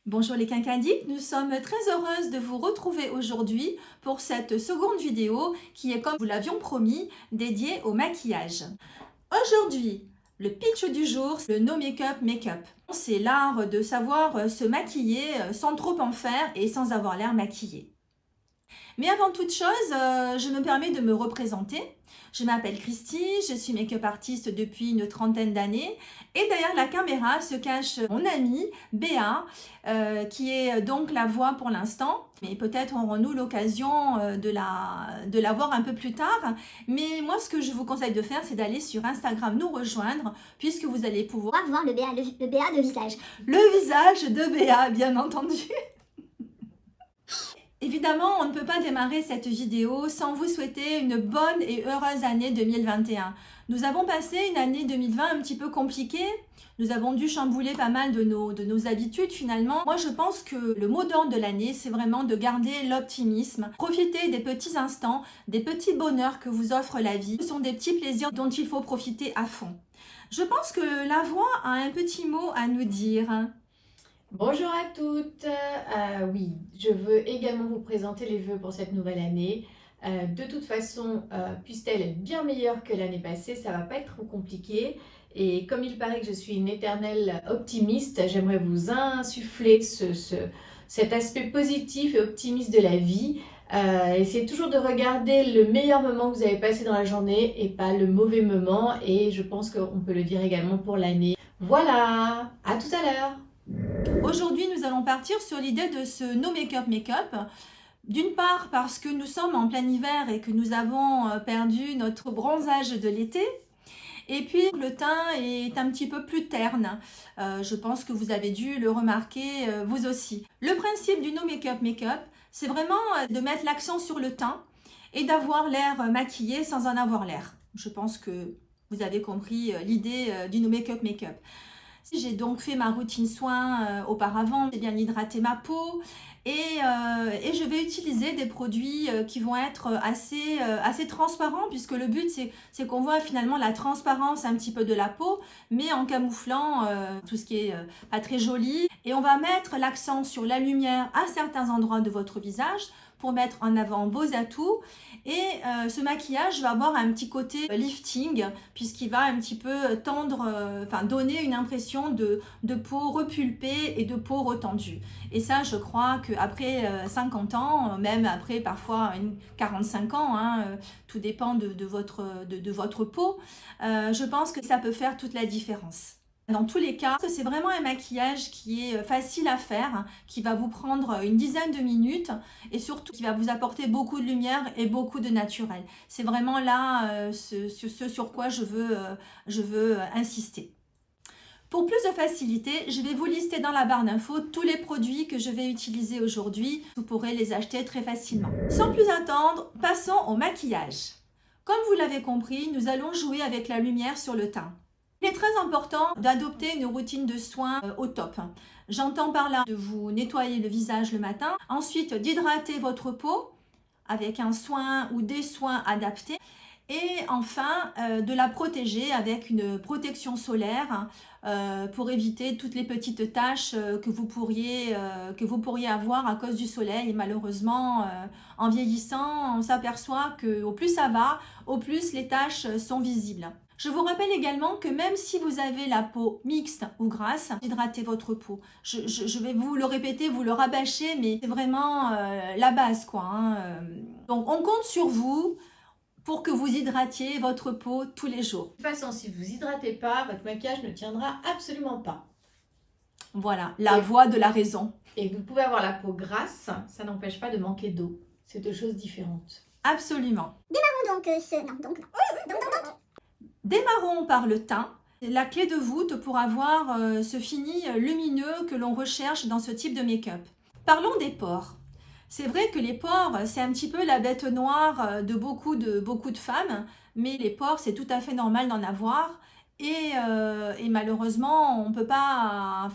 Bonjour les quinquadiques, nous sommes très heureuses de vous retrouver aujourd'hui pour cette seconde vidéo qui est, comme vous l'avions promis, dédiée au maquillage. Aujourd'hui, le pitch du jour, le no make-up make-up. C'est l'art de savoir se maquiller sans trop en faire et sans avoir l'air maquillé. Mais avant toute chose, je me permets de me représenter. Je m'appelle Christy, je suis make-up artiste depuis une trentaine d'années et derrière la caméra se cache mon amie Béa qui est donc la voix pour l'instant. Mais peut-être aurons-nous l'occasion de la voir un peu plus tard. Mais moi, ce que je vous conseille de faire, c'est d'aller sur Instagram nous rejoindre puisque vous allez pouvoir voir le BA de visage. Le visage de Béa, bien entendu. Évidemment, on ne peut pas démarrer cette vidéo sans vous souhaiter une bonne et heureuse année 2021. Nous avons passé une année 2020 un petit peu compliquée. Nous avons dû chambouler pas mal de nos habitudes finalement. Moi, je pense que le mot d'ordre de l'année, c'est vraiment de garder l'optimisme. Profiter des petits instants, des petits bonheurs que vous offre la vie. Ce sont des petits plaisirs dont il faut profiter à fond. Je pense que la voix a un petit mot à nous dire. Bonjour à toutes, oui, je veux également vous présenter les vœux pour cette nouvelle année. De toute façon, puisse-t-elle être bien meilleure que l'année passée, ça va pas être trop compliqué. Et comme il paraît que je suis une éternelle optimiste, j'aimerais vous insuffler cet aspect positif et optimiste de la vie. Essayez toujours de regarder le meilleur moment que vous avez passé dans la journée et pas le mauvais moment. Et je pense qu'on peut le dire également pour l'année. Voilà, à tout à l'heure. Aujourd'hui, nous allons partir sur l'idée de ce no make-up make-up. D'une part parce que nous sommes en plein hiver et que nous avons perdu notre bronzage de l'été. Et puis le teint est un petit peu plus terne. Je pense que vous avez dû le remarquer vous aussi. Le principe du no make-up make-up, c'est vraiment de mettre l'accent sur le teint et d'avoir l'air maquillé sans en avoir l'air. Je pense que vous avez compris l'idée du no make-up make-up. J'ai donc fait ma routine soin auparavant, j'ai bien hydraté ma peau et je vais utiliser des produits qui vont être assez transparents puisque le but c'est qu'on voit finalement la transparence un petit peu de la peau mais en camouflant tout ce qui est pas très joli. Et on va mettre l'accent sur la lumière à certains endroits de votre visage pour mettre en avant vos atouts. Et ce maquillage va avoir un petit côté lifting puisqu'il va un petit peu tendre, donner une impression de peau repulpée et de peau retendue. Et ça, je crois qu'après 50 ans, même après parfois 45 ans, tout dépend de votre peau, je pense que ça peut faire toute la différence. Dans tous les cas, c'est vraiment un maquillage qui est facile à faire, qui va vous prendre une dizaine de minutes et surtout qui va vous apporter beaucoup de lumière et beaucoup de naturel. C'est vraiment là ce sur quoi je veux insister. Pour plus de facilité, je vais vous lister dans la barre d'infos tous les produits que je vais utiliser aujourd'hui. Vous pourrez les acheter très facilement. Sans plus attendre, passons au maquillage. Comme vous l'avez compris, nous allons jouer avec la lumière sur le teint. Il est très important d'adopter une routine de soins au top. J'entends par là de vous nettoyer le visage le matin, ensuite d'hydrater votre peau avec un soin ou des soins adaptés et enfin de la protéger avec une protection solaire pour éviter toutes les petites taches que vous pourriez avoir à cause du soleil. Et malheureusement, en vieillissant, on s'aperçoit qu'au plus ça va, au plus les taches sont visibles. Je vous rappelle également que même si vous avez la peau mixte ou grasse, hydratez votre peau. Je vais vous le répéter, vous le rabâcher, mais c'est vraiment la base, quoi. Donc on compte sur vous pour que vous hydratiez votre peau tous les jours. De toute façon, si vous hydratez pas, votre maquillage ne tiendra absolument pas. Voilà, la voix de la raison. Et vous pouvez avoir la peau grasse, ça n'empêche pas de manquer d'eau. C'est deux choses différentes. Absolument. Donc Démarrons par le teint. La clé de voûte pour avoir ce fini lumineux que l'on recherche dans ce type de make-up. Parlons des pores. C'est vrai que les pores, c'est un petit peu la bête noire de beaucoup de femmes, mais les pores, c'est tout à fait normal d'en avoir. Et malheureusement, on peut pas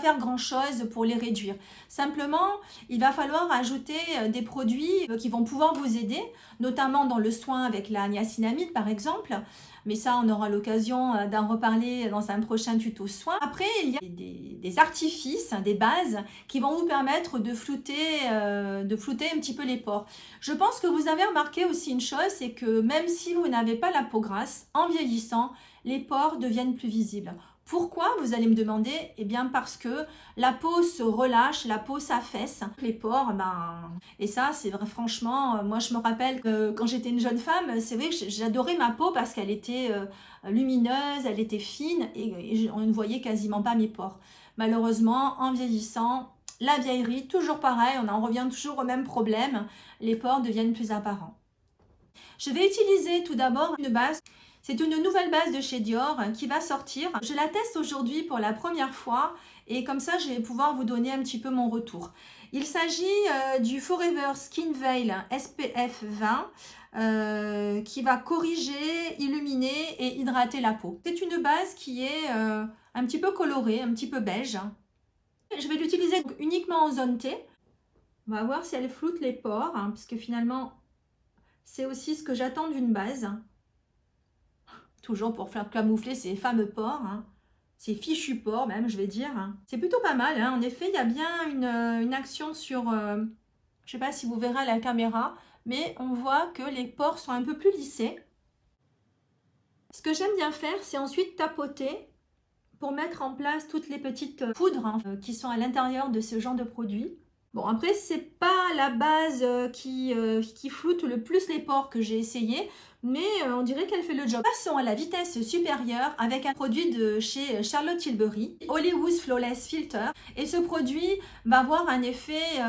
faire grand-chose pour les réduire. Simplement, il va falloir ajouter des produits qui vont pouvoir vous aider, notamment dans le soin avec la niacinamide par exemple. mais ça on aura l'occasion d'en reparler dans un prochain tuto soin. Après il y a des artifices, des bases qui vont vous permettre de flouter un petit peu les pores. Je pense que vous avez remarqué aussi une chose, c'est que même si vous n'avez pas la peau grasse, en vieillissant, les pores deviennent plus visibles. Pourquoi, vous allez me demander? Eh bien parce que la peau se relâche, la peau s'affaisse, les pores, et ça c'est vrai, franchement, moi je me rappelle que quand j'étais une jeune femme, c'est vrai que j'adorais ma peau parce qu'elle était lumineuse, elle était fine et on ne voyait quasiment pas mes pores. Malheureusement, en vieillissant, la vieillerie, toujours pareil, on en revient toujours au même problème, les pores deviennent plus apparents. Je vais utiliser tout d'abord une base. C'est une nouvelle base de chez Dior qui va sortir. Je la teste aujourd'hui pour la première fois et comme ça, je vais pouvoir vous donner un petit peu mon retour. Il s'agit du Forever Skin Veil SPF 20 qui va corriger, illuminer et hydrater la peau. C'est une base qui est un petit peu colorée, un petit peu beige. Je vais l'utiliser uniquement en zone T. On va voir si elle floute les pores, parce que finalement, c'est aussi ce que j'attends d'une base. Toujours pour faire camoufler ces fameux pores, ces fichus pores même, je vais dire. C'est plutôt pas mal, en effet, il y a bien une action sur, je ne sais pas si vous verrez à la caméra, mais on voit que les pores sont un peu plus lissés. Ce que j'aime bien faire, c'est ensuite tapoter pour mettre en place toutes les petites poudres qui sont à l'intérieur de ce genre de produit. Bon, après, c'est pas la base qui floute le plus les pores que j'ai essayé, mais on dirait qu'elle fait le job. Passons à la vitesse supérieure avec un produit de chez Charlotte Tilbury, Hollywood Flawless Filter. Et ce produit va avoir un effet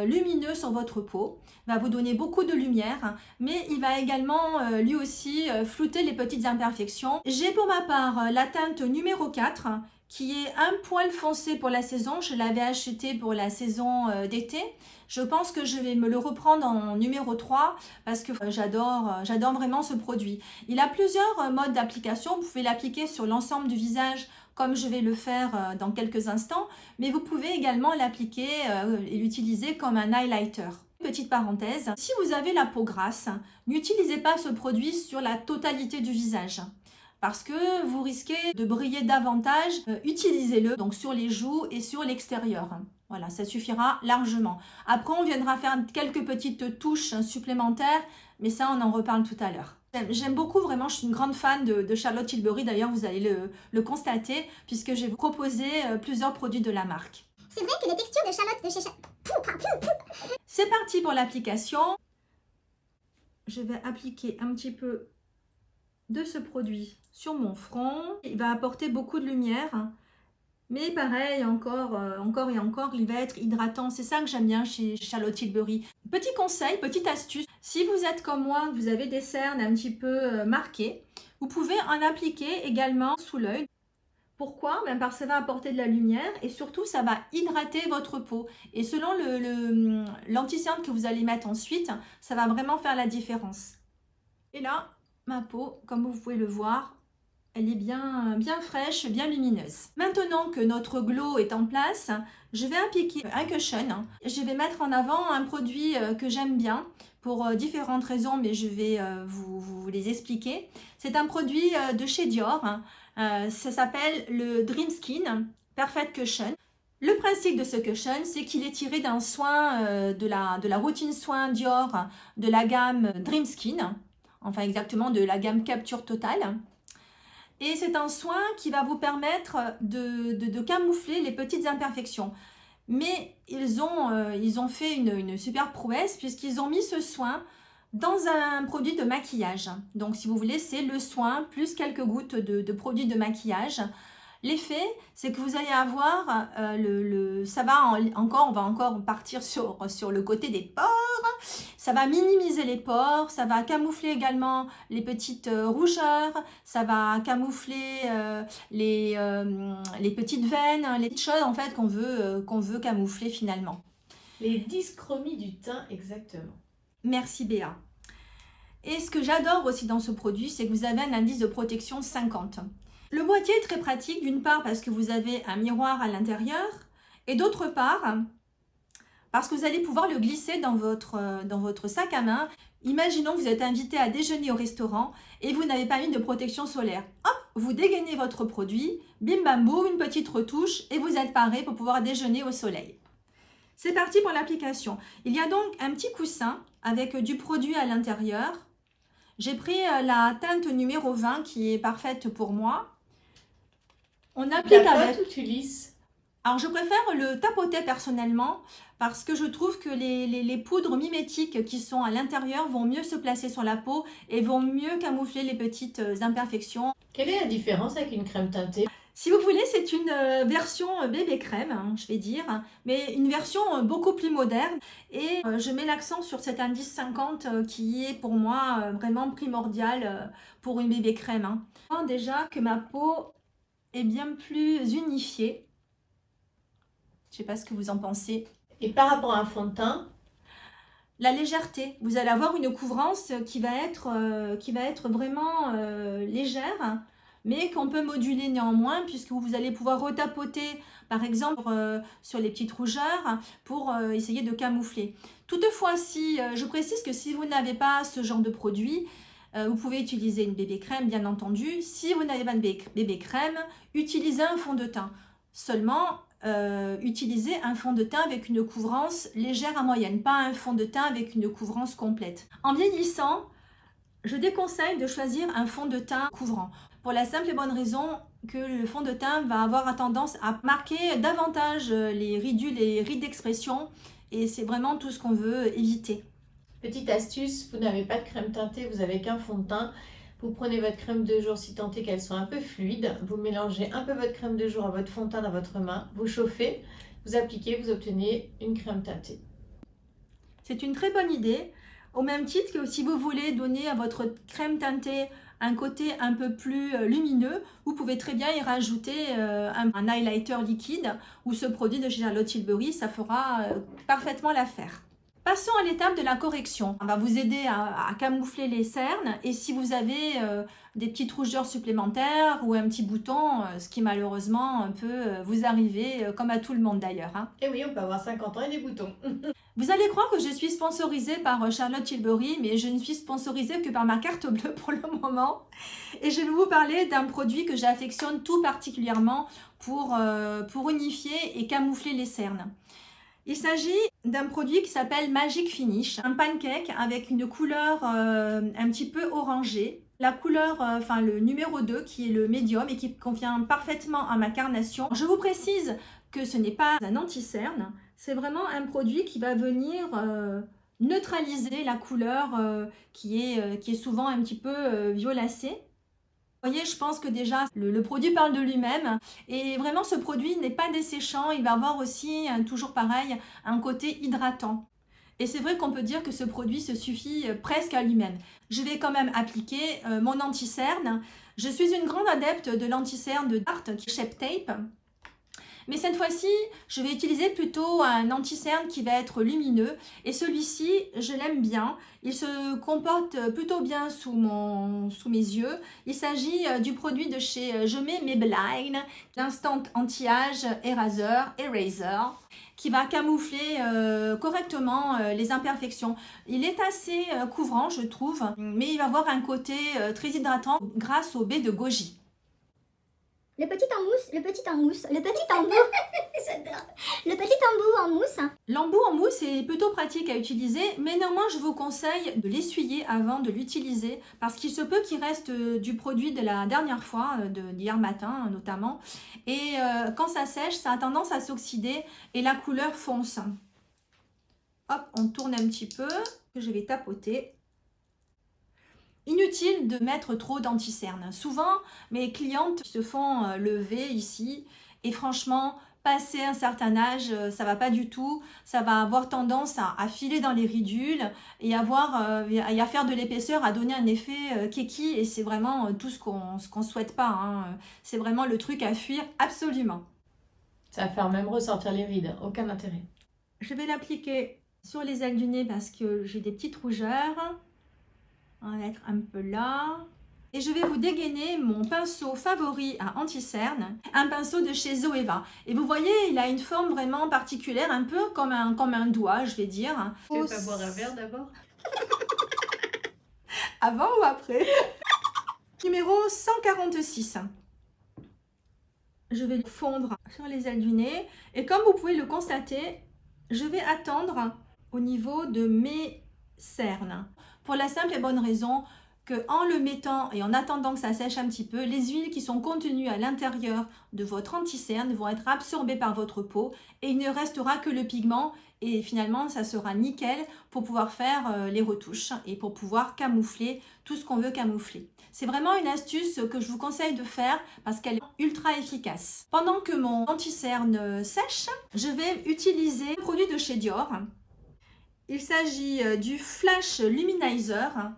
lumineux sur votre peau, va vous donner beaucoup de lumière, mais il va également lui aussi flouter les petites imperfections. J'ai pour ma part la teinte numéro 4, qui est un poil foncé pour la saison. Je l'avais acheté pour la saison d'été. Je pense que je vais me le reprendre en numéro 3 parce que j'adore vraiment ce produit. Il a plusieurs modes d'application. Vous pouvez l'appliquer sur l'ensemble du visage comme je vais le faire dans quelques instants, mais vous pouvez également l'appliquer et l'utiliser comme un highlighter. Petite parenthèse, si vous avez la peau grasse, n'utilisez pas ce produit sur la totalité du visage, parce que vous risquez de briller davantage. Utilisez-le donc sur les joues et sur l'extérieur. Voilà, ça suffira largement. Après, on viendra faire quelques petites touches supplémentaires, mais ça, on en reparle tout à l'heure. J'aime beaucoup, vraiment, je suis une grande fan de Charlotte Tilbury. D'ailleurs, vous allez le constater, puisque je vais vous proposer plusieurs produits de la marque. C'est vrai que les textures de Charlotte de chez C'est parti pour l'application. Je vais appliquer un petit peu de ce produit sur mon front. Il va apporter beaucoup de lumière, mais pareil, encore et encore, il va être hydratant. C'est ça que j'aime bien chez Charlotte Tilbury. Petit conseil, petite astuce, si vous êtes comme moi, vous avez des cernes un petit peu marquées, vous pouvez en appliquer également sous l'œil. Pourquoi? Parce que ça va apporter de la lumière et surtout ça va hydrater votre peau. Et selon l'anti-cerne que vous allez mettre ensuite, ça va vraiment faire la différence. Et là, ma peau, comme vous pouvez le voir, elle est bien fraîche, bien lumineuse. Maintenant que notre glow est en place, je vais appliquer un cushion. Je vais mettre en avant un produit que j'aime bien pour différentes raisons, mais je vais vous les expliquer. C'est un produit de chez Dior. Ça s'appelle le Dream Skin Perfect Cushion. Le principe de ce cushion, c'est qu'il est tiré d'un soin de la routine soin Dior de la gamme Dream Skin. Enfin exactement de la gamme Capture Total. Et c'est un soin qui va vous permettre de camoufler les petites imperfections. Mais ils ont fait une super prouesse puisqu'ils ont mis ce soin dans un produit de maquillage. Donc si vous voulez, c'est le soin plus quelques gouttes de produit de maquillage. L'effet, c'est que vous allez avoir, on va encore partir sur le côté des pores. Ça va minimiser les pores, ça va camoufler également les petites rougeurs, ça va camoufler les petites veines, les petites choses en fait qu'on veut camoufler finalement. Les dyschromies du teint, exactement. Merci Béa. Et ce que j'adore aussi dans ce produit, c'est que vous avez un indice de protection 50. Le boîtier est très pratique, d'une part parce que vous avez un miroir à l'intérieur et d'autre part, parce que vous allez pouvoir le glisser dans votre sac à main. Imaginons que vous êtes invité à déjeuner au restaurant et vous n'avez pas mis de protection solaire. Hop, vous dégainez votre produit, bim bam boum, une petite retouche et vous êtes paré pour pouvoir déjeuner au soleil. C'est parti pour l'application. Il y a donc un petit coussin avec du produit à l'intérieur. J'ai pris la teinte numéro 20 qui est parfaite pour moi. On applique avec... ou tu lisses? Alors, je préfère le tapoter personnellement parce que je trouve que les poudres mimétiques qui sont à l'intérieur vont mieux se placer sur la peau et vont mieux camoufler les petites imperfections. Quelle est la différence avec une crème teintée? Si vous voulez, c'est une version bébé crème, hein, je vais dire, mais une version beaucoup plus moderne. Et je mets l'accent sur cet indice 50 qui est pour moi vraiment primordial pour une bébé crème. Hein. Je sens déjà que ma peau est bien plus unifiée. Je ne sais pas ce que vous en pensez. Et par rapport à un fond de teint? La légèreté. Vous allez avoir une couvrance qui va être vraiment légère, mais qu'on peut moduler néanmoins puisque vous allez pouvoir retapoter par exemple sur les petites rougeurs pour essayer de camoufler. Toutefois, si je précise que si vous n'avez pas ce genre de produit, vous pouvez utiliser une bébé crème bien entendu. Si vous n'avez pas de bébé crème, utilisez un fond de teint. Seulement, utilisez un fond de teint avec une couvrance légère à moyenne, pas un fond de teint avec une couvrance complète. En vieillissant, je déconseille de choisir un fond de teint couvrant pour la simple et bonne raison que le fond de teint va avoir tendance à marquer davantage les ridules et les rides d'expression et c'est vraiment tout ce qu'on veut éviter. Petite astuce, vous n'avez pas de crème teintée, vous avez qu'un fond de teint. Vous prenez votre crème de jour si tant est qu'elle soit un peu fluide. Vous mélangez un peu votre crème de jour à votre fond de teint dans votre main. Vous chauffez, vous appliquez, vous obtenez une crème teintée. C'est une très bonne idée. Au même titre que si vous voulez donner à votre crème teintée un côté un peu plus lumineux, vous pouvez très bien y rajouter un highlighter liquide ou ce produit de chez Charlotte Tilbury, ça fera parfaitement l'affaire. Passons à l'étape de la correction. On va vous aider à camoufler les cernes et si vous avez des petites rougeurs supplémentaires ou un petit bouton, ce qui malheureusement peut vous arriver, comme à tout le monde d'ailleurs. Hein. Et oui, on peut avoir 50 ans et des boutons. Vous allez croire que je suis sponsorisée par Charlotte Tilbury, mais je ne suis sponsorisée que par ma carte bleue pour le moment. Et je vais vous parler d'un produit que j'affectionne tout particulièrement pour unifier et camoufler les cernes. Il s'agit d'un produit qui s'appelle Magic Finish, un pancake avec une couleur un petit peu orangée. La couleur, le numéro 2 qui est le médium et qui convient parfaitement à ma carnation. Je vous précise que ce n'est pas un anti-cerne, c'est vraiment un produit qui va venir neutraliser la couleur qui est souvent un petit peu violacée. Vous voyez, je pense que déjà le produit parle de lui-même et vraiment ce produit n'est pas desséchant, il va avoir aussi, toujours pareil, un côté hydratant. Et c'est vrai qu'on peut dire que ce produit se suffit presque à lui-même. Je vais quand même appliquer mon anti-cerne. Je suis une grande adepte de l'anti-cerne de Tarte qui est Shape Tape. Mais cette fois-ci, je vais utiliser plutôt un anti-cerne qui va être lumineux. Et celui-ci, je l'aime bien. Il se comporte plutôt bien sous mes yeux. Il s'agit du produit de chez Je mets Maybelline, l'Instant Anti-Âge Eraser, qui va camoufler correctement les imperfections. Il est assez couvrant, je trouve, mais il va avoir un côté très hydratant grâce au baie de goji. Le petit embout j'adore. Le petit embout en mousse. L'embout en mousse est plutôt pratique à utiliser, mais néanmoins je vous conseille de l'essuyer avant de l'utiliser parce qu'il se peut qu'il reste du produit de la dernière fois, d'hier matin notamment, et quand ça sèche, ça a tendance à s'oxyder et la couleur fonce. Hop, on tourne un petit peu, que je vais tapoter. Inutile de mettre trop d'anti-cerne. Souvent, mes clientes se font lever ici et franchement, passé un certain âge, ça va pas du tout. Ça va avoir tendance à filer dans les ridules et à faire de l'épaisseur, à donner un effet keki et c'est vraiment tout ce qu'on souhaite pas. Hein. C'est vraiment le truc à fuir absolument. Ça va faire même ressortir les rides, aucun intérêt. Je vais l'appliquer sur les ailes du nez parce que j'ai des petites rougeurs. On va mettre un peu là. Et je vais vous dégainer mon pinceau favori à anti-cerne, un pinceau de chez Zoeva. Et vous voyez, il a une forme vraiment particulière, un peu comme un doigt, je vais dire. Tu veux pas boire un verre d'abord? Avant ou après? Numéro 146. Je vais le fondre sur les ailes du nez. Et comme vous pouvez le constater, je vais attendre au niveau de mes cernes. Pour la simple et bonne raison qu'en le mettant et en attendant que ça sèche un petit peu, les huiles qui sont contenues à l'intérieur de votre anti-cerne vont être absorbées par votre peau et il ne restera que le pigment et finalement ça sera nickel pour pouvoir faire les retouches et pour pouvoir camoufler tout ce qu'on veut camoufler. C'est vraiment une astuce que je vous conseille de faire parce qu'elle est ultra efficace. Pendant que mon anti-cerne sèche, je vais utiliser un produit de chez Dior. Il s'agit du Flash Luminizer.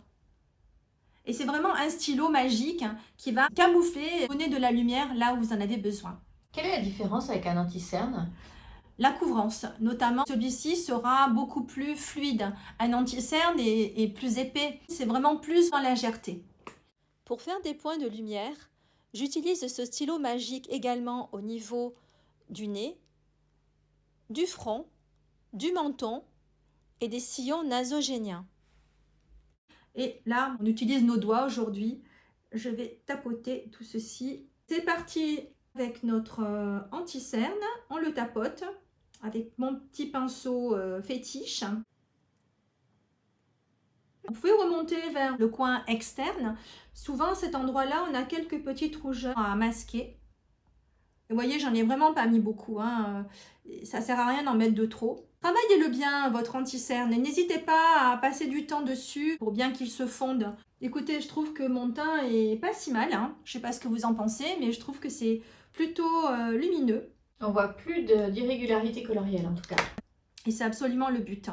Et c'est vraiment un stylo magique qui va camoufler, donner de la lumière là où vous en avez besoin. Quelle est la différence avec un anti-cerne? La couvrance, notamment, celui-ci sera beaucoup plus fluide. Un anti-cerne est plus épais. C'est vraiment plus en légèreté. Pour faire des points de lumière, j'utilise ce stylo magique également au niveau du nez, du front, du menton et des sillons nasogéniens. Et là, on utilise nos doigts aujourd'hui. Je vais tapoter tout ceci. C'est parti avec notre anti-cerne. On le tapote avec mon petit pinceau fétiche. Vous pouvez remonter vers le coin externe. Souvent, à cet endroit-là, on a quelques petites rougeurs à masquer. Vous voyez, j'en ai vraiment pas mis beaucoup. Ça sert à rien d'en mettre de trop. Travaillez-le bien, votre anti-cerne. N'hésitez pas à passer du temps dessus pour bien qu'il se fonde. Écoutez, je trouve que mon teint est pas si mal. Je sais pas ce que vous en pensez, mais je trouve que c'est plutôt lumineux. On voit plus d'irrégularité colorielle en tout cas. Et c'est absolument le but.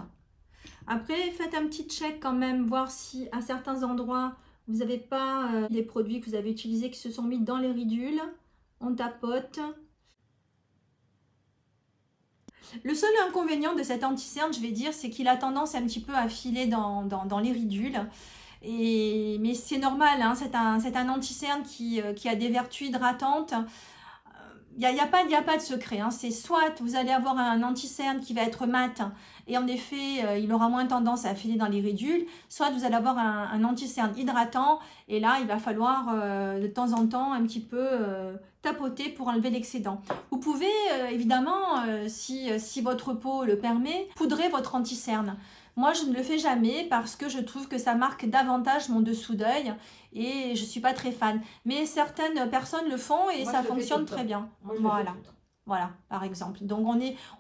Après, faites un petit check quand même, voir si à certains endroits, vous n'avez pas les produits que vous avez utilisés qui se sont mis dans les ridules. On tapote. Le seul inconvénient de cet anti-cerne, je vais dire, c'est qu'il a tendance un petit peu à filer dans les ridules. Mais c'est normal, c'est un anti-cerne qui a des vertus hydratantes. Il n'y a pas de secret. C'est soit vous allez avoir un anti-cerne qui va être mat et en effet, il aura moins tendance à filer dans les ridules. Soit vous allez avoir un anti-cerne hydratant et là, il va falloir de temps en temps un petit peu tapoter pour enlever l'excédent. Vous pouvez évidemment, si votre peau le permet, poudrer votre anti-cerne. Moi, je ne le fais jamais parce que je trouve que ça marque davantage mon dessous d'œil et je ne suis pas très fan. Mais certaines personnes le font et ça fonctionne très bien. Voilà, par exemple. Donc, on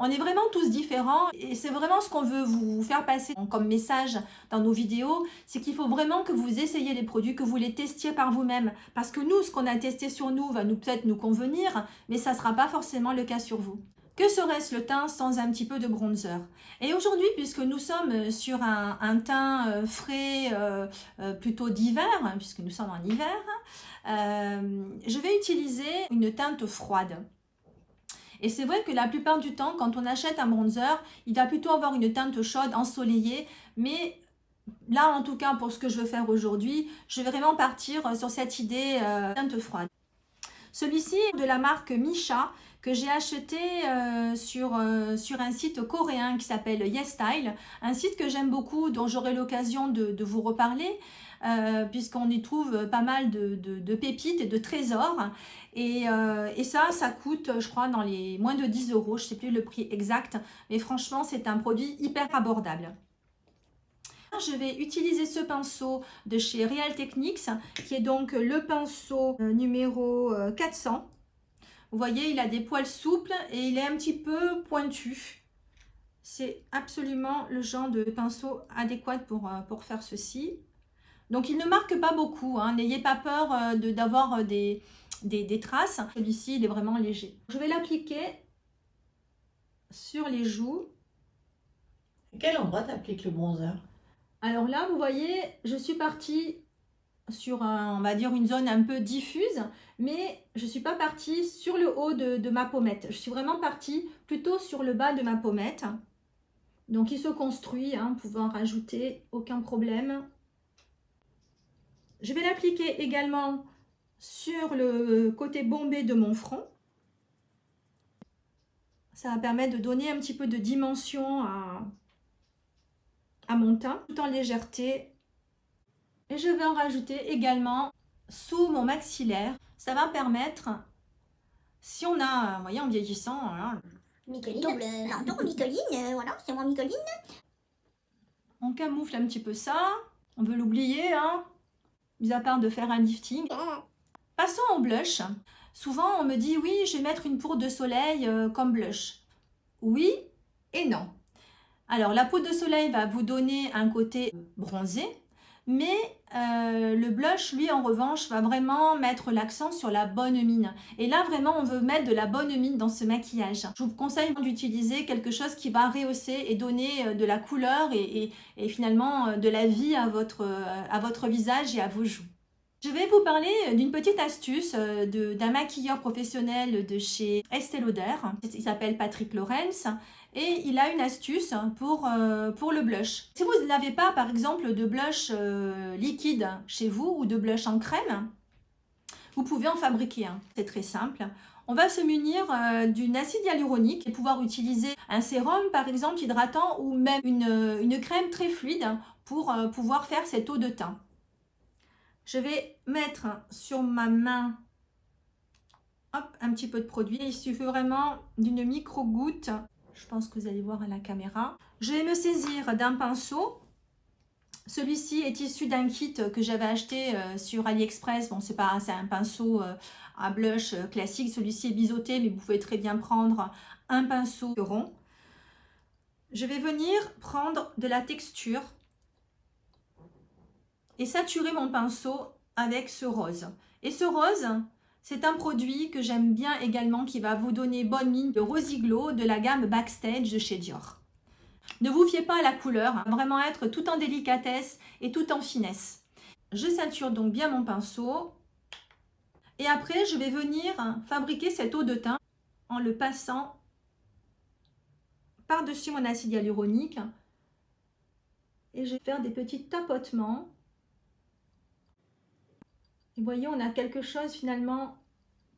est vraiment tous différents et c'est vraiment ce qu'on veut vous faire passer comme message dans nos vidéos. C'est qu'il faut vraiment que vous essayiez les produits, que vous les testiez par vous-même. Parce que nous, ce qu'on a testé sur nous va peut-être nous convenir, mais ça ne sera pas forcément le cas sur vous. Que serait-ce le teint sans un petit peu de bronzer? Et aujourd'hui, puisque nous sommes sur un teint frais plutôt d'hiver, puisque nous sommes en hiver, je vais utiliser une teinte froide. Et c'est vrai que la plupart du temps, quand on achète un bronzer, il va plutôt avoir une teinte chaude, ensoleillée, mais là, en tout cas, pour ce que je veux faire aujourd'hui, je vais vraiment partir sur cette idée teinte froide. Celui-ci est de la marque Misha, que j'ai acheté sur un site coréen qui s'appelle YesStyle, un site que j'aime beaucoup, dont j'aurai l'occasion de vous reparler, puisqu'on y trouve pas mal de pépites et de trésors. Et ça coûte, je crois, dans les moins de 10 €, je ne sais plus le prix exact, mais franchement, c'est un produit hyper abordable. Je vais utiliser ce pinceau de chez Real Techniques, qui est donc le pinceau numéro 400. Vous voyez, il a des poils souples et il est un petit peu pointu. C'est absolument le genre de pinceau adéquat pour faire ceci. Donc, il ne marque pas beaucoup. N'ayez pas peur d'avoir des traces. Celui-ci, il est vraiment léger. Je vais l'appliquer sur les joues. À quel endroit tu appliques le bronzer? Alors là, vous voyez, je suis partie sur, on va dire, une zone un peu diffuse, mais je ne suis pas partie sur le haut de ma pommette. Je suis vraiment partie plutôt sur le bas de ma pommette. Donc, il se construit, vous pouvez en rajouter, aucun problème. Je vais l'appliquer également sur le côté bombé de mon front. Ça va permettre de donner un petit peu de dimension à mon teint, tout en légèreté. Et je vais en rajouter également sous mon maxillaire. Ça va permettre, si on a, vous voyez, en vieillissant, voilà, Micheline, voilà, c'est moi Micheline. on camoufle un petit peu ça. On veut l'oublier, hein, mis à part de faire un lifting. Passons au blush. Souvent, on me dit, oui, je vais mettre une poudre de soleil comme blush. Oui et non. Alors, la poudre de soleil va vous donner un côté bronzé, mais le blush, lui, en revanche, va vraiment mettre l'accent sur la bonne mine. Et là, vraiment, on veut mettre de la bonne mine dans ce maquillage. Je vous conseille d'utiliser quelque chose qui va rehausser et donner de la couleur et finalement de la vie à votre visage et à vos joues. Je vais vous parler d'une petite astuce d'un maquilleur professionnel de chez Estée Lauder. Il s'appelle Patrick Lawrence et il a une astuce pour le blush. Si vous n'avez pas par exemple de blush liquide chez vous ou de blush en crème, vous pouvez en fabriquer un. C'est très simple. On va se munir d'une acide hyaluronique et pouvoir utiliser un sérum par exemple hydratant ou même une crème très fluide pour pouvoir faire cette eau de teint. Je vais mettre sur ma main un petit peu de produit. Il suffit vraiment d'une micro-goutte. Je pense que vous allez voir à la caméra. Je vais me saisir d'un pinceau. Celui-ci est issu d'un kit que j'avais acheté sur AliExpress. Bon, c'est un pinceau à blush classique. Celui-ci est biseauté, mais vous pouvez très bien prendre un pinceau rond. Je vais venir prendre de la texture et saturer mon pinceau avec ce rose. Et ce rose, c'est un produit que j'aime bien également qui va vous donner bonne mine de Rosy Glow de la gamme Backstage de chez Dior. Ne vous fiez pas à la couleur, vraiment être tout en délicatesse et tout en finesse. Je sature donc bien mon pinceau et après je vais venir fabriquer cette eau de teint en le passant par-dessus mon acide hyaluronique et je vais faire des petits tapotements. Et vous voyez, on a quelque chose finalement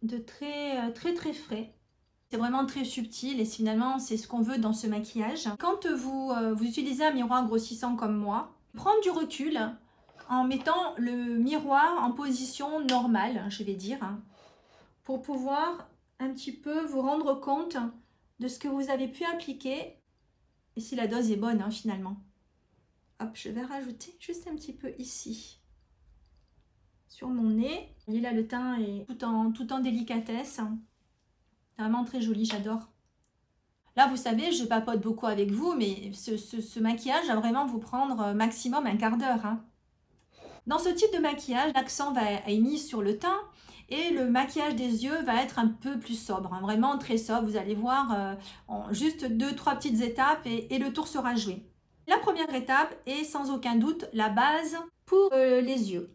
de très frais. C'est vraiment très subtil et finalement, c'est ce qu'on veut dans ce maquillage. Quand vous utilisez un miroir grossissant comme moi, prendre du recul en mettant le miroir en position normale, je vais dire, pour pouvoir un petit peu vous rendre compte de ce que vous avez pu appliquer et si la dose est bonne finalement. Hop, je vais rajouter juste un petit peu ici. Sur mon nez. Et là, le teint est tout en délicatesse. C'est vraiment très joli, j'adore. Là, vous savez, je papote beaucoup avec vous, mais ce maquillage va vraiment vous prendre maximum un quart d'heure. Dans ce type de maquillage, l'accent est mis sur le teint et le maquillage des yeux va être un peu plus sobre, vraiment très sobre. Vous allez voir en juste 2-3 petites étapes et le tour sera joué. La première étape est sans aucun doute la base pour les yeux.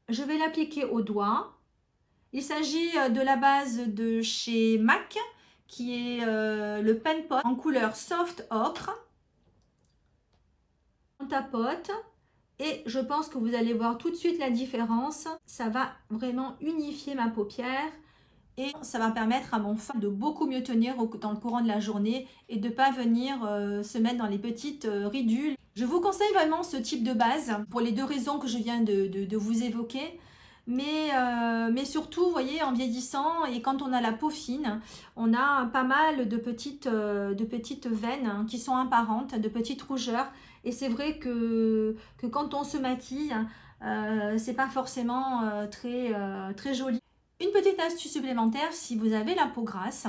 Je vais l'appliquer au doigt. Il s'agit de la base de chez MAC, qui est le Pen Pot en couleur Soft Ocre. On tapote et je pense que vous allez voir tout de suite la différence. Ça va vraiment unifier ma paupière et ça va permettre à mon fard de beaucoup mieux tenir dans le courant de la journée et de ne pas venir se mettre dans les petites ridules. Je vous conseille vraiment ce type de base pour les deux raisons que je viens de vous évoquer. Mais surtout, vous voyez, en vieillissant et quand on a la peau fine, on a pas mal de petites veines qui sont apparentes, de petites rougeurs. Et c'est vrai que quand on se maquille, c'est pas forcément très joli. Une petite astuce supplémentaire, si vous avez la peau grasse,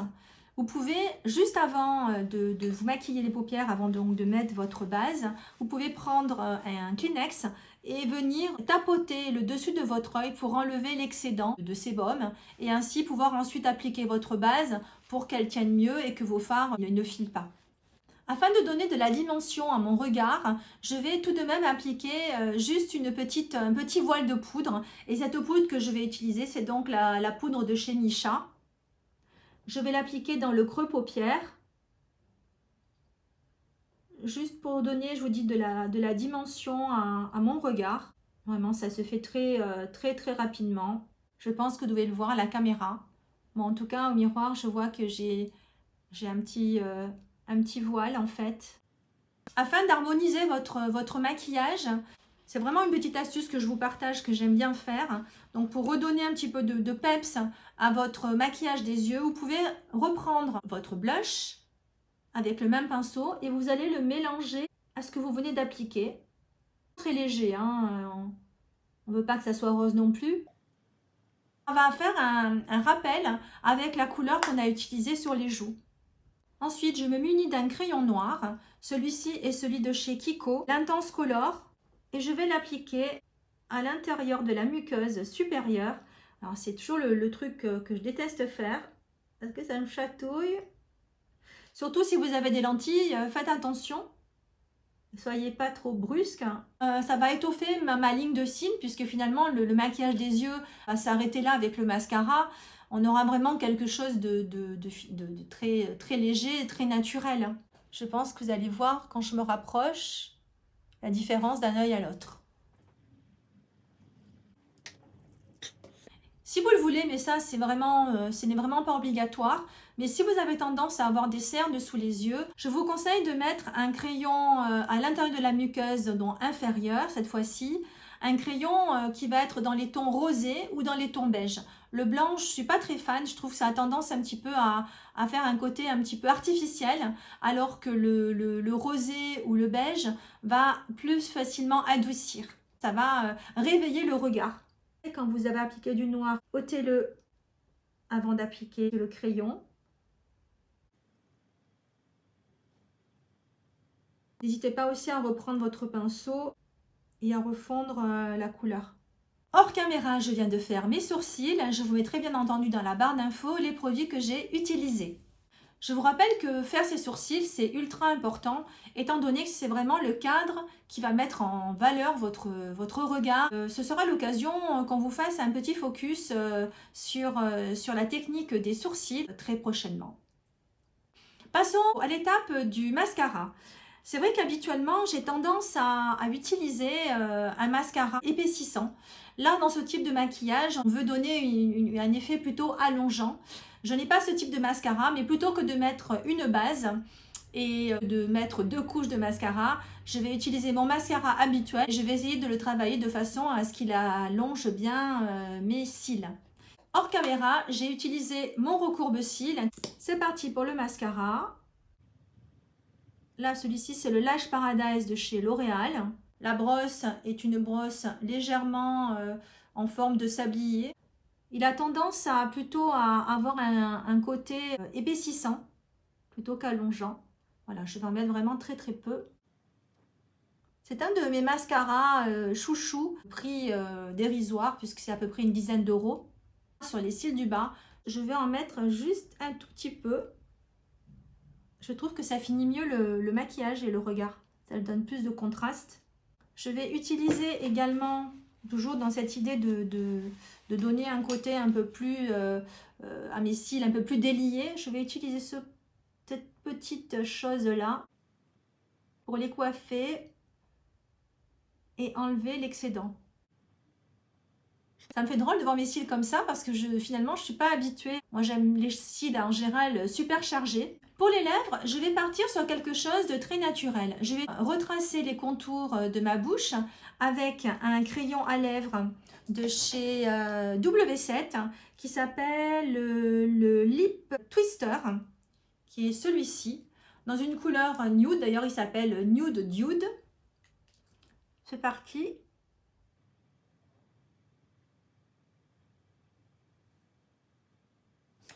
vous pouvez, juste avant de vous maquiller les paupières, avant donc de mettre votre base, vous pouvez prendre un Kleenex et venir tapoter le dessus de votre œil pour enlever l'excédent de sébum et ainsi pouvoir ensuite appliquer votre base pour qu'elle tienne mieux et que vos fards ne filent pas. Afin de donner de la dimension à mon regard, je vais tout de même appliquer juste un petit voile de poudre. Et cette poudre que je vais utiliser, c'est donc la poudre de chez Missha. Je vais l'appliquer dans le creux paupière. Juste pour donner, je vous dis, de la dimension à mon regard. Vraiment, ça se fait très rapidement. Je pense que vous devez le voir à la caméra. Bon, en tout cas, au miroir, je vois que j'ai un petit voile en fait. Afin d'harmoniser votre maquillage, c'est vraiment une petite astuce que je vous partage, que j'aime bien faire. Donc pour redonner un petit peu de peps à votre maquillage des yeux, vous pouvez reprendre votre blush avec le même pinceau et vous allez le mélanger à ce que vous venez d'appliquer. Très léger, hein, on ne veut pas que ça soit rose non plus. On va faire un rappel avec la couleur qu'on a utilisée sur les joues. Ensuite, je me munis d'un crayon noir. Celui-ci est celui de chez Kiko, l'Intense Color. Et je vais l'appliquer à l'intérieur de la muqueuse supérieure. Alors, c'est toujours le truc que je déteste faire parce que ça me chatouille. Surtout si vous avez des lentilles, faites attention. Ne soyez pas trop brusque. Ça va étoffer ma ligne de cils puisque finalement, le maquillage des yeux va s'arrêter là avec le mascara. On aura vraiment quelque chose de très léger, très naturel. Je pense que vous allez voir quand je me rapproche la différence d'un œil à l'autre. Si vous le voulez, mais ça ce n'est vraiment pas obligatoire, mais si vous avez tendance à avoir des cernes sous les yeux, je vous conseille de mettre un crayon à l'intérieur de la muqueuse, donc inférieure cette fois-ci, un crayon qui va être dans les tons rosés ou dans les tons beige. Le blanc, je ne suis pas très fan, je trouve que ça a tendance un petit peu à faire un côté un petit peu artificiel, alors que le rosé ou le beige va plus facilement adoucir. Ça va réveiller le regard. Et quand vous avez appliqué du noir, ôtez-le avant d'appliquer le crayon. N'hésitez pas aussi à reprendre votre pinceau et à refondre la couleur. Hors caméra, je viens de faire mes sourcils. Je vous mettrai bien entendu dans la barre d'infos les produits que j'ai utilisés. Je vous rappelle que faire ces sourcils, c'est ultra important, étant donné que c'est vraiment le cadre qui va mettre en valeur votre regard. Ce sera l'occasion qu'on vous fasse un petit focus sur la technique des sourcils très prochainement. Passons à l'étape du mascara. C'est vrai qu'habituellement, j'ai tendance à utiliser un mascara épaississant. Là, dans ce type de maquillage, on veut donner un effet plutôt allongeant. Je n'ai pas ce type de mascara, mais plutôt que de mettre une base et de mettre 2 couches de mascara, je vais utiliser mon mascara habituel et je vais essayer de le travailler de façon à ce qu'il allonge bien mes cils. Hors caméra, j'ai utilisé mon recourbe-cils. C'est parti pour le mascara. Là, celui-ci, c'est le Lash Paradise de chez L'Oréal. La brosse est une brosse légèrement en forme de sablier. Il a tendance à plutôt avoir un côté épaississant plutôt qu'allongeant. Voilà, je vais en mettre vraiment très peu. C'est un de mes mascaras chouchou, prix dérisoire puisque c'est à peu près une dizaine d'euros. Sur les cils du bas, je vais en mettre juste un tout petit peu. Je trouve que ça finit mieux le maquillage et le regard. Ça donne plus de contraste. Je vais utiliser également, toujours dans cette idée de donner un côté un peu plus à mes cils, un peu plus déliés, je vais utiliser cette petite chose-là pour les coiffer et enlever l'excédent. Ça me fait drôle de voir mes cils comme ça parce que finalement, je ne suis pas habituée. Moi, j'aime les cils en général super chargés. Pour les lèvres, je vais partir sur quelque chose de très naturel. Je vais retracer les contours de ma bouche avec un crayon à lèvres de chez W7 qui s'appelle le Lip Twister, qui est celui-ci, dans une couleur nude. D'ailleurs, il s'appelle Nude Dude. C'est parti.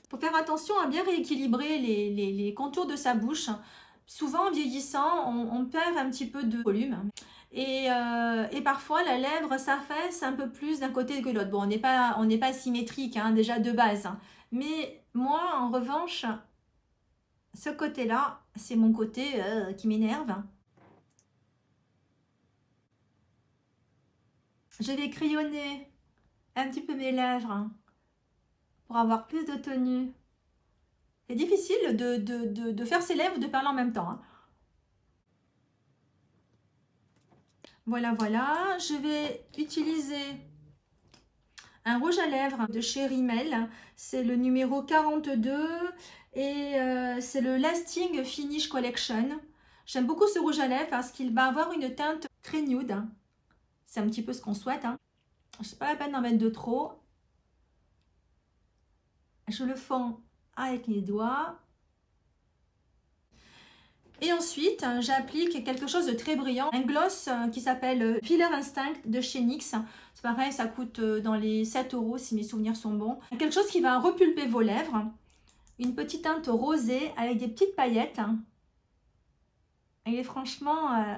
Il faut faire attention à bien rééquilibrer les contours de sa bouche. Souvent, en vieillissant, on perd un petit peu de volume. Et parfois, la lèvre s'affaisse un peu plus d'un côté que l'autre. Bon, on n'est pas symétrique, hein, déjà de base. Mais moi, en revanche, ce côté-là, c'est mon côté qui m'énerve. Je vais crayonner un petit peu mes lèvres pour avoir plus de tenue. C'est difficile de faire ses lèvres, de parler en même temps. Hein. Voilà, voilà. Je vais utiliser un rouge à lèvres de chez Rimmel. C'est le numéro 42 et c'est le Lasting Finish Collection. J'aime beaucoup ce rouge à lèvres parce qu'il va avoir une teinte très nude. C'est un petit peu ce qu'on souhaite. Je n'ai pas la peine d'en mettre de trop. Je le fonds avec mes doigts. Et ensuite, j'applique quelque chose de très brillant. Un gloss qui s'appelle Filler Instinct de chez NYX. C'est pareil, ça coûte dans les 7 € si mes souvenirs sont bons. Quelque chose qui va repulper vos lèvres. Une petite teinte rosée avec des petites paillettes. Il est franchement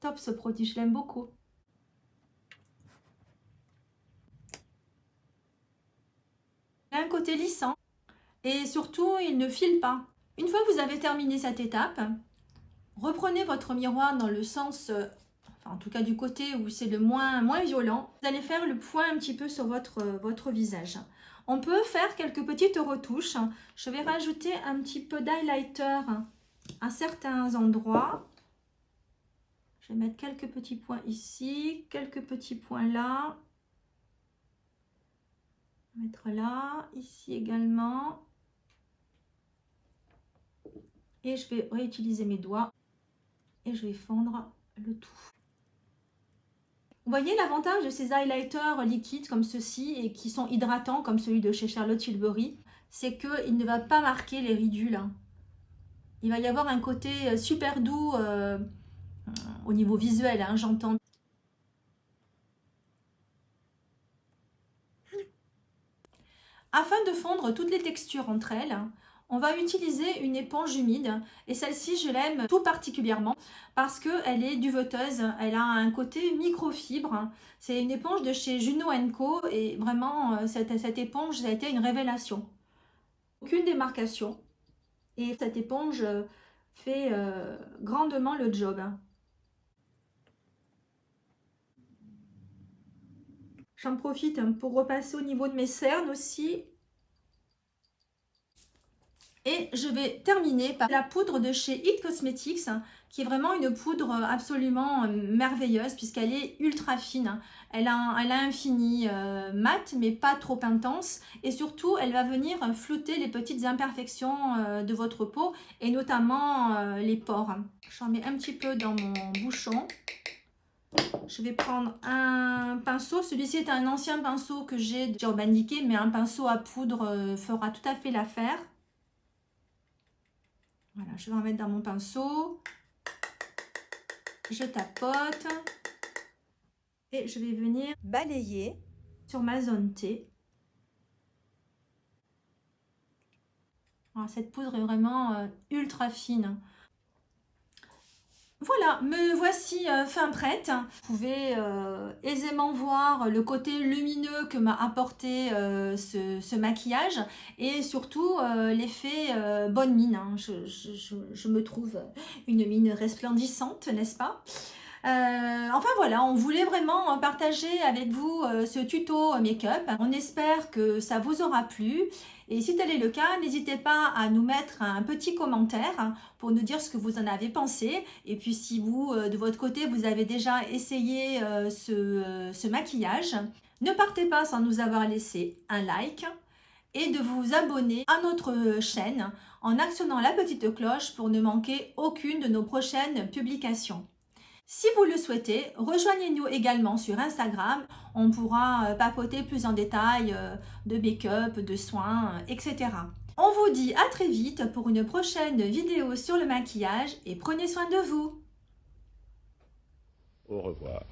top ce produit, je l'aime beaucoup. Il a un côté lissant et surtout il ne file pas. Une fois que vous avez terminé cette étape, reprenez votre miroir dans le sens, enfin en tout cas du côté où c'est le moins violent. Vous allez faire le point un petit peu sur votre visage. On peut faire quelques petites retouches. Je vais rajouter un petit peu d'highlighter à certains endroits. Je vais mettre quelques petits points ici, quelques petits points là. Mettre là, ici également. Et je vais réutiliser mes doigts et je vais fondre le tout. Vous voyez l'avantage de ces highlighters liquides comme ceci et qui sont hydratants comme celui de chez Charlotte Tilbury, c'est qu'il ne va pas marquer les ridules. Il va y avoir un côté super doux au niveau visuel, j'entends. Afin de fondre toutes les textures entre elles, on va utiliser une éponge humide et celle-ci je l'aime tout particulièrement parce qu'elle est duveteuse, elle a un côté microfibre. C'est une éponge de chez Juno & Co et vraiment cette éponge ça a été une révélation. Aucune démarcation et cette éponge fait grandement le job. J'en profite pour repasser au niveau de mes cernes aussi. Et je vais terminer par la poudre de chez It Cosmetics, qui est vraiment une poudre absolument merveilleuse puisqu'elle est ultra fine. Elle a un fini mat mais pas trop intense et surtout elle va venir flouter les petites imperfections de votre peau et notamment les pores. J'en mets un petit peu dans mon bouchon. Je vais prendre un pinceau. Celui-ci est un ancien pinceau que j'ai d'Urban Decay, mais un pinceau à poudre fera tout à fait l'affaire. Voilà, je vais en mettre dans mon pinceau. Je tapote. Et je vais venir balayer sur ma zone T. Voilà, cette poudre est vraiment ultra fine. Voilà, me voici fin prête. Vous pouvez aisément voir le côté lumineux que m'a apporté ce maquillage et surtout l'effet bonne mine. Je me trouve une mine resplendissante, n'est-ce pas? Enfin voilà, on voulait vraiment partager avec vous ce tuto make-up. On espère que ça vous aura plu. Et si tel est le cas, n'hésitez pas à nous mettre un petit commentaire pour nous dire ce que vous en avez pensé. Et puis si vous, de votre côté, vous avez déjà essayé ce maquillage, ne partez pas sans nous avoir laissé un like et de vous abonner à notre chaîne en actionnant la petite cloche pour ne manquer aucune de nos prochaines publications. Si vous le souhaitez, rejoignez-nous également sur Instagram. On pourra papoter plus en détail de make-up, de soins, etc. On vous dit à très vite pour une prochaine vidéo sur le maquillage et prenez soin de vous. Au revoir.